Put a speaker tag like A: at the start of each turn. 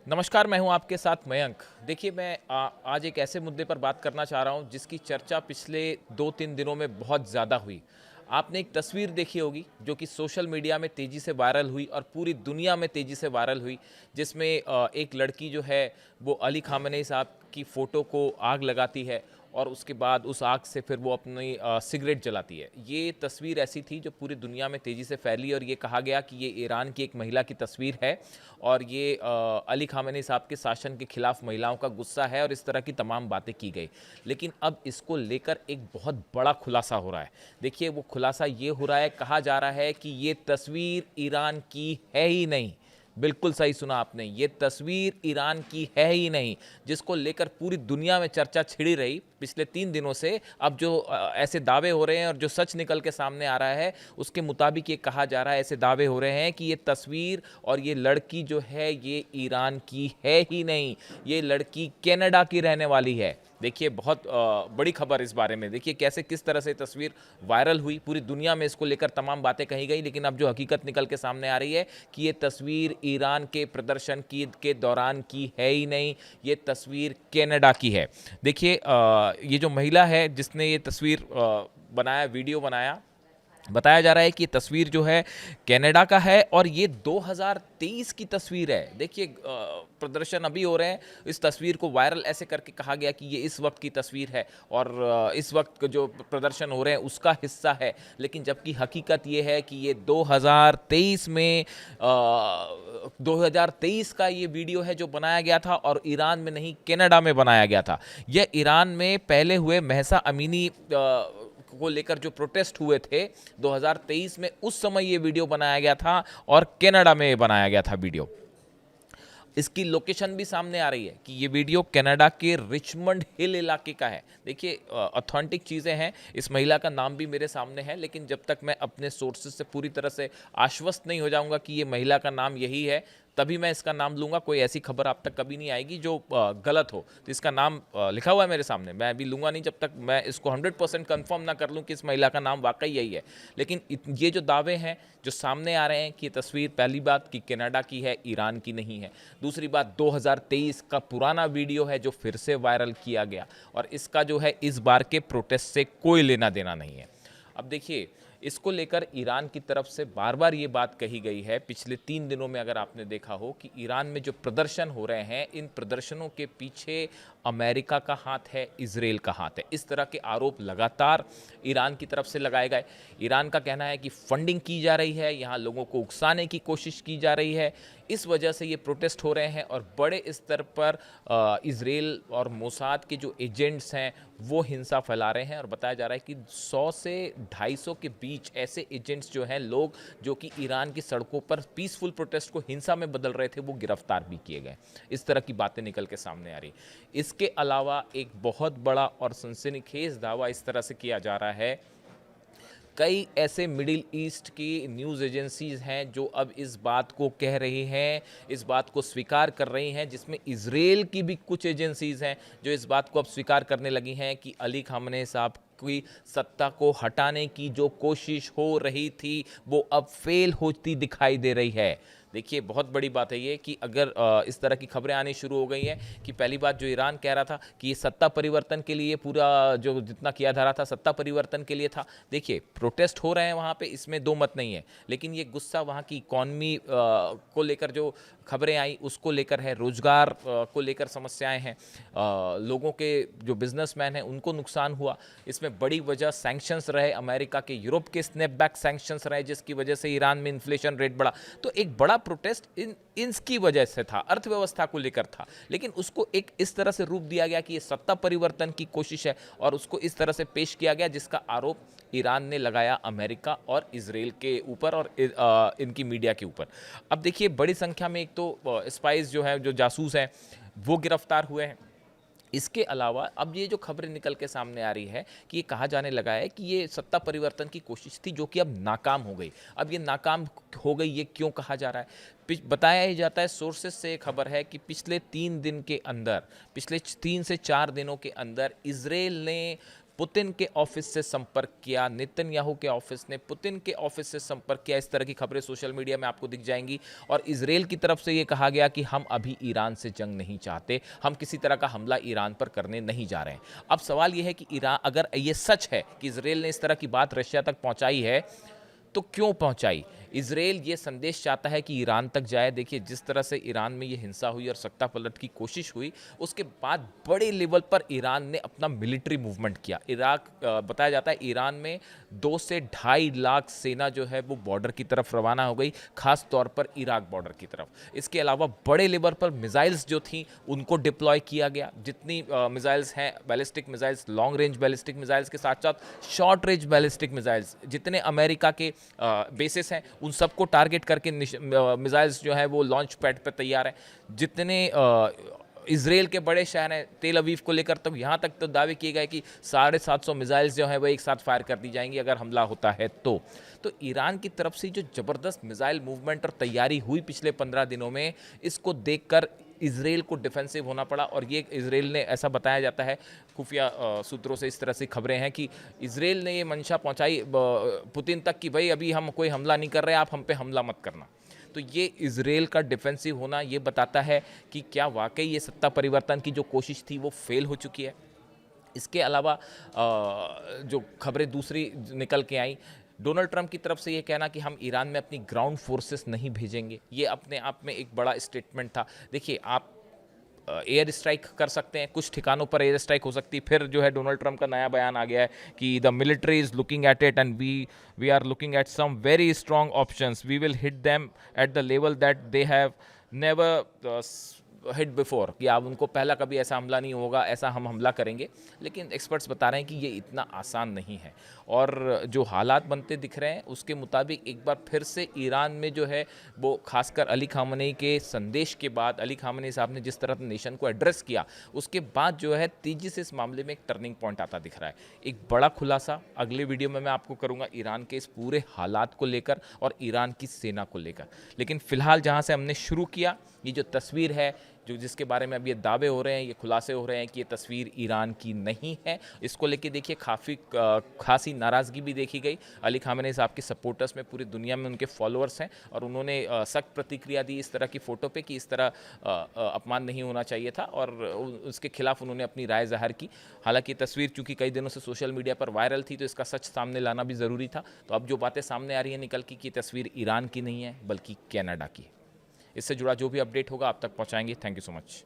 A: नमस्कार, मैं हूं आपके साथ मयंक। देखिए, मैं आज एक ऐसे मुद्दे पर बात करना चाह रहा हूं जिसकी चर्चा पिछले 2-3 दिनों में बहुत ज़्यादा हुई। आपने एक तस्वीर देखी होगी जो कि सोशल मीडिया में तेज़ी से वायरल हुई और पूरी दुनिया में तेज़ी से वायरल हुई, जिसमें एक लड़की जो है वो अली ख़ामेनी साहब की फ़ोटो को आग लगाती है और उसके बाद उस आग से फिर वो अपनी सिगरेट जलाती है। ये तस्वीर ऐसी थी जो पूरी दुनिया में तेज़ी से फैली और ये कहा गया कि ये ईरान की एक महिला की तस्वीर है और ये अली ख़ामेनी साहब के शासन के खिलाफ महिलाओं का गुस्सा है और इस तरह की तमाम बातें की गई। लेकिन अब इसको लेकर एक बहुत बड़ा खुलासा हो रहा है। देखिए, वो खुलासा ये हो रहा है, कहा जा रहा है कि ये तस्वीर ईरान की है ही नहीं। बिल्कुल सही सुना आपने, ये तस्वीर ईरान की है ही नहीं, जिसको लेकर पूरी दुनिया में चर्चा छिड़ी रही पिछले 3 दिनों से। अब जो ऐसे दावे हो रहे हैं और जो सच निकल के सामने आ रहा है, उसके मुताबिक ये कहा जा रहा है, ऐसे दावे हो रहे हैं कि ये तस्वीर और ये लड़की जो है ये ईरान की है ही नहीं, ये लड़की कनाडा की रहने वाली है। देखिए, बहुत बड़ी खबर इस बारे में। देखिए कैसे किस तरह से तस्वीर वायरल हुई, पूरी दुनिया में इसको लेकर तमाम बातें कही गई, लेकिन अब जो हकीकत निकल के सामने आ रही है कि ये तस्वीर ईरान के प्रदर्शन की के दौरान की है ही नहीं, ये तस्वीर कनाडा की है। देखिए, ये जो महिला है जिसने ये तस्वीर बनाया, वीडियो बनाया, बताया जा रहा है कि ये तस्वीर जो है कनाडा का है और ये 2023 की तस्वीर है। देखिए, प्रदर्शन अभी हो रहे हैं, इस तस्वीर को वायरल ऐसे करके कहा गया कि ये इस वक्त की तस्वीर है और इस वक्त जो प्रदर्शन हो रहे हैं उसका हिस्सा है। लेकिन जबकि हकीकत ये है कि ये 2023 में 2023 का ये वीडियो है जो बनाया गया था और ईरान में नहीं, कनाडा में बनाया गया था। यह ईरान में पहले हुए महसा अमीनी को लेकर जो प्रोटेस्ट हुए थे 2023 में, उस समय ये वीडियो बनाया गया था और कनाडा में बनाया गया था वीडियो। इसकी लोकेशन भी सामने आ रही है कि ये वीडियो कनाडा के रिचमंड हिल इलाके का है। देखिए, ऑथेंटिक चीज़ें हैं। इस महिला का नाम भी मेरे सामने है, लेकिन जब तक मैं अपने सोर्सेज से पूरी तरह से आश्वस्त नहीं हो जाऊंगा कि ये महिला का नाम यही है, तभी मैं इसका नाम लूंगा। कोई ऐसी खबर आप तक कभी नहीं आएगी जो गलत हो। तो इसका नाम लिखा हुआ है मेरे सामने, मैं अभी लूंगा नहीं जब तक मैं इसको 100% कंफर्म ना कर लूं कि इस महिला का नाम वाकई यही है। लेकिन ये जो दावे हैं जो सामने आ रहे हैं कि ये तस्वीर, पहली बात कि कनाडा की है, ईरान की नहीं है। दूसरी बात, 2023 का पुराना वीडियो है जो फिर से वायरल किया गया और इसका जो है इस बार के प्रोटेस्ट से कोई लेना देना नहीं है। अब देखिए, इसको लेकर ईरान की तरफ से बार बार ये बात कही गई है पिछले 3 दिनों में, अगर आपने देखा हो कि ईरान में जो प्रदर्शन हो रहे हैं, इन प्रदर्शनों के पीछे अमेरिका का हाथ है, इजराइल का हाथ है। इस तरह के आरोप लगातार ईरान की तरफ से लगाए गए। ईरान का कहना है कि फंडिंग की जा रही है, यहाँ लोगों को उकसाने की कोशिश की जा रही है, इस वजह से ये प्रोटेस्ट हो रहे हैं और बड़े स्तर पर इजराइल और मोसाद के जो एजेंट्स हैं वो हिंसा फैला रहे हैं। और बताया जा रहा है कि 100 से 250 के बीच ऐसे एजेंट्स जो हैं, लोग जो कि ईरान की सड़कों पर पीसफुल प्रोटेस्ट को हिंसा में बदल रहे थे, वो गिरफ्तार भी किए गए। इस तरह की बातें निकल के सामने आ रही। इसके अलावा एक बहुत बड़ा और सनसनीखेज दावा इस तरह से किया जा रहा है, कई ऐसे मिडिल ईस्ट की न्यूज़ एजेंसीज हैं जो अब इस बात को कह रही हैं, इस बात को स्वीकार कर रही हैं, जिसमें इजराइल की भी कुछ एजेंसीज हैं जो इस बात को अब स्वीकार करने लगी हैं कि अली ख़ामेनी साहब की सत्ता को हटाने की जो कोशिश हो रही थी वो अब फेल होती दिखाई दे रही है। देखिए, बहुत बड़ी बात है ये कि अगर इस तरह की खबरें आनी शुरू हो गई हैं कि पहली बात, जो ईरान कह रहा था कि ये सत्ता परिवर्तन के लिए पूरा जो जितना किया जा रहा था सत्ता परिवर्तन के लिए था। देखिए, प्रोटेस्ट हो रहे हैं वहाँ पे, इसमें दो मत नहीं है, लेकिन ये गुस्सा वहाँ की इकॉनमी को लेकर जो खबरें आई उसको लेकर है, रोजगार को लेकर समस्याएं हैं, लोगों के जो बिजनेसमैन हैं उनको नुकसान हुआ। इसमें बड़ी वजह सैंक्शंस रहे, अमेरिका के, यूरोप के स्नैपबैक सैंक्शंस रहे, जिसकी वजह से ईरान में इन्फ्लेशन रेट बढ़ा। तो एक बड़ा प्रोटेस्ट इसकी वजह से था, अर्थव्यवस्था को लेकर था, लेकिन उसको एक इस तरह से रूप दिया गया कि ये सत्ता परिवर्तन की कोशिश है और उसको इस तरह से पेश किया गया जिसका आरोप ईरान ने लगाया अमेरिका और इजराइल के ऊपर और इनकी मीडिया के ऊपर। अब देखिए, बड़ी संख्या में एक तो स्पाइस जो है, जो जासूस हैं, वो गिरफ्तार हुए हैं। इसके अलावा अब ये जो खबरें निकल के सामने आ रही है कि ये कहा जाने लगा है कि ये सत्ता परिवर्तन की कोशिश थी जो कि अब नाकाम हो गई। अब ये नाकाम हो गई, ये क्यों कहा जा रहा है? बताया ही जाता है, सोर्सेस से खबर है कि पिछले 3 दिन के अंदर, पिछले 3 से 4 दिनों के अंदर इजराइल ने पुतिन के ऑफिस से संपर्क किया, नेतन्याहू के ऑफिस ने पुतिन के ऑफिस से संपर्क किया। इस तरह की खबरें सोशल मीडिया में आपको दिख जाएंगी। और इजराइल की तरफ से ये कहा गया कि हम अभी ईरान से जंग नहीं चाहते, हम किसी तरह का हमला ईरान पर करने नहीं जा रहे हैं। अब सवाल यह है कि ईरान, अगर ये सच है कि इजराइल ने इस तरह की बात रशिया तक पहुंचाई है, तो क्यों पहुंचाई? इजराइल ये संदेश चाहता है कि ईरान तक जाए। देखिए, जिस तरह से ईरान में ये हिंसा हुई और सत्ता पलट की कोशिश हुई, उसके बाद बड़े लेवल पर ईरान ने अपना मिलिट्री मूवमेंट किया। बताया जाता है ईरान में 2 से 2.5 लाख सेना जो है वो बॉर्डर की तरफ रवाना हो गई, खास तौर पर इराक बॉर्डर की तरफ। इसके अलावा बड़े लेवल पर मिसाइल्स जो थी उनको डिप्लॉय किया गया। जितनी मिसाइल्स हैं, ballistic missiles, long range ballistic missiles के साथ साथ शॉर्ट रेंज बैलिस्टिक मिसाइल्स, जितने अमेरिका के बेसिस हैं उन सबको टारगेट करके मिसाइल्स जो है वो लॉन्च पैड पर तैयार हैं। जितने इजराइल के बड़े शहर हैं, तेल अवीव को लेकर तो यहाँ तक तो दावे किए गए कि 750 मिसाइल्स जो है वो एक साथ फायर कर दी जाएंगी अगर हमला होता है तो ईरान की तरफ से जो ज़बरदस्त मिसाइल मूवमेंट और तैयारी हुई पिछले 15 दिनों में, इसको देखकर इजराइल को डिफेंसिव होना पड़ा। और ये इजराइल ने, ऐसा बताया जाता है खुफिया सूत्रों से, इस तरह से खबरें हैं कि इजराइल ने ये मंशा पहुंचाई पुतिन तक कि भाई अभी हम कोई हमला नहीं कर रहे, आप हम पे हमला मत करना। तो ये इजराइल का डिफेंसिव होना ये बताता है कि क्या वाकई ये सत्ता परिवर्तन की जो कोशिश थी वो फेल हो चुकी है। इसके अलावा जो खबरें दूसरी निकल के आई, डोनाल्ड ट्रंप की तरफ से ये कहना कि हम ईरान में अपनी ग्राउंड फोर्सेस नहीं भेजेंगे, ये अपने आप में एक बड़ा स्टेटमेंट था। देखिए, आप एयर स्ट्राइक कर सकते हैं, कुछ ठिकानों पर एयर स्ट्राइक हो सकती है। फिर जो है डोनाल्ड ट्रंप का नया बयान आ गया है कि the military is looking at it and we are looking at some very strong options, we will hit them at the level that they have never hit before, कि आप उनको पहला कभी ऐसा हमला नहीं होगा, ऐसा हम हमला करेंगे। लेकिन एक्सपर्ट्स बता रहे हैं कि ये इतना आसान नहीं है। और जो हालात बनते दिख रहे हैं उसके मुताबिक एक बार फिर से ईरान में जो है वो, खासकर अली खामनेई के संदेश के बाद, अली खामनेई साहब ने जिस तरह नेशन को एड्रेस किया, उसके बाद जो है तेजी से इस मामले में एक टर्निंग पॉइंट आता दिख रहा है। एक बड़ा खुलासा अगले वीडियो में मैं आपको करूंगा ईरान के इस पूरे हालात को लेकर और ईरान की सेना को लेकर। लेकिन फिलहाल जहां से हमने शुरू किया, ये जो तस्वीर है, जो जिसके बारे में अब ये दावे हो रहे हैं, ये खुलासे हो रहे हैं कि ये तस्वीर ईरान की नहीं है, इसको लेके देखिए खासी नाराज़गी भी देखी गई। अली खामेनेई साहब के सपोर्टर्स में पूरी दुनिया में उनके फॉलोअर्स हैं और उन्होंने सख्त प्रतिक्रिया दी इस तरह की फ़ोटो पे कि इस तरह अपमान नहीं होना चाहिए था, और उसके खिलाफ उन्होंने अपनी राय ज़ाहिर की। हालांकि तस्वीर चूँकि कई दिनों से सोशल मीडिया पर वायरल थी, तो इसका सच सामने लाना भी ज़रूरी था। तो अब जो बातें सामने आ रही हैं निकल की कि ये तस्वीर ईरान की नहीं है बल्कि कनाडा की है। इससे जुड़ा जो भी अपडेट होगा आप तक पहुंचाएंगे। Thank you so much.